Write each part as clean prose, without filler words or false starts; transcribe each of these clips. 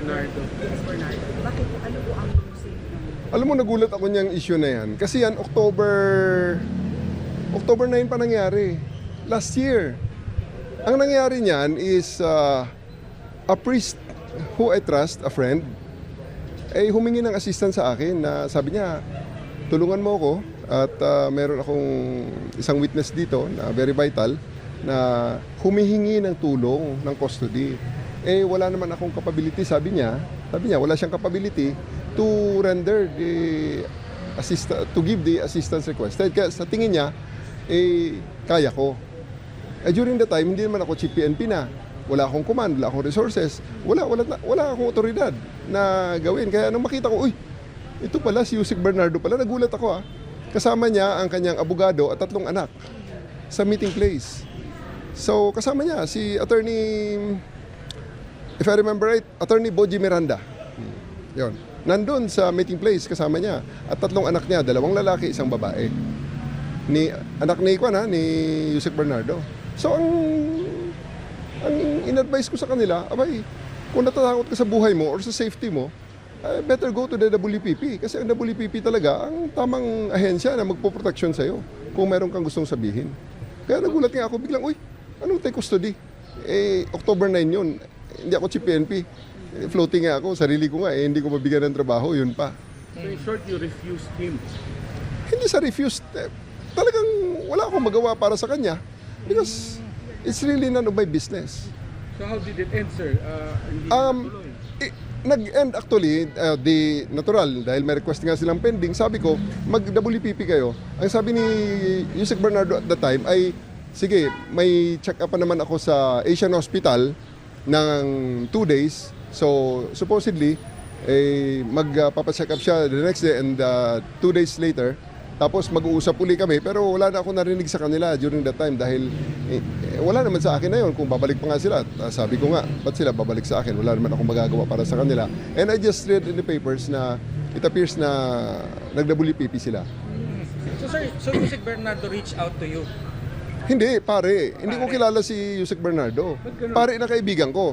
Bernardo. Yes, Bernardo. Bakit? Ano po ang sin? Alam mo, nagulat ako niyang issue na yan. Kasi yan, October 9 pa nangyari. Last year. Ang nangyari niyan is a priest who I trust, a friend, ay humingi ng assistance sa akin na sabi niya, tulungan mo ako at meron akong isang witness dito na very vital na humihingi ng tulong ng custody. Eh wala naman akong capability, sabi niya wala siyang capability to render to give the assistance requested. Kaya sa tingin niya, kaya ko. During the time, hindi naman ako chief PNP na. Wala akong command, wala akong resources, wala akong otoridad na gawin. Kaya nung makita ko, ito pala si Yusek Bernardo pala, nagulat ako . Kasama niya ang kanyang abogado at 3 anak sa meeting place. So kasama niya si attorney, if I remember right, attorney Boji Miranda. Yon. Nandun sa meeting place kasama niya at 3 anak niya, 2 lalaki, 1 babae. Anak ni Yusek Bernardo. So ang in-advise ko sa kanila, abay, kung natatakot ka sa buhay mo or sa safety mo, better go to the WPP. Kasi ang WPP talaga ang tamang ahensya na magpoproteksyon sa'yo kung meron kang gustong sabihin. Kaya nagulat nga ako biglang, anong take custody? October 9 yun. Hindi ako chief PNP. Floating nga ako, sarili ko nga, hindi ko mabigyan ng trabaho, yun pa. So in short, you refused him. Hindi sa refused. Talagang wala akong magawa para sa kanya. Because it's really none of my business. So how did it end, sir? Hindi natuloy. Nag-end actually, the natural, dahil may request nga silang pending, sabi ko, mag-WPP kayo. Ang sabi ni Yusek Bernardo at the time ay, sige, may check-up pa naman ako sa Asian Hospital ng 2 days. So, supposedly, magpapacheck up siya the next day and 2 days later. Tapos mag-uusap uli kami, pero wala na ako narinig sa kanila during that time dahil wala naman sa akin na yun kung babalik pa nga sila. Sabi ko nga, ba't sila babalik sa akin? Wala naman akong magagawa para sa kanila. And I just read in the papers na it appears na nag-WPP sila. So Yusek Bernardo reached out to you? Hindi, pare. Hindi ko kilala si Yusek Bernardo. Pare na kaibigan ko.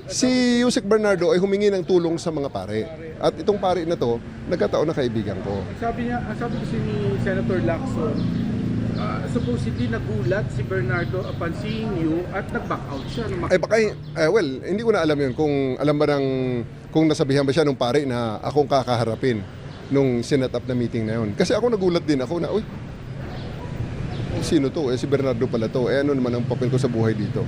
Si Yusek Bernardo ay humingi ng tulong sa mga pare. At itong pare na to, nagkataon na kaibigan ko. Sabi kasi ni Senator Lacson, supposedly nagulat si Bernardo upon seeing you at nag-back out siya. Well, hindi ko na alam yun kung alam ba kung nasabihan ba siya nung pare na akong kakaharapin nung sinet up na meeting na yun. Kasi ako nagulat din ako na, sino to? Si Bernardo pala to. Ano naman ang papel ko sa buhay dito?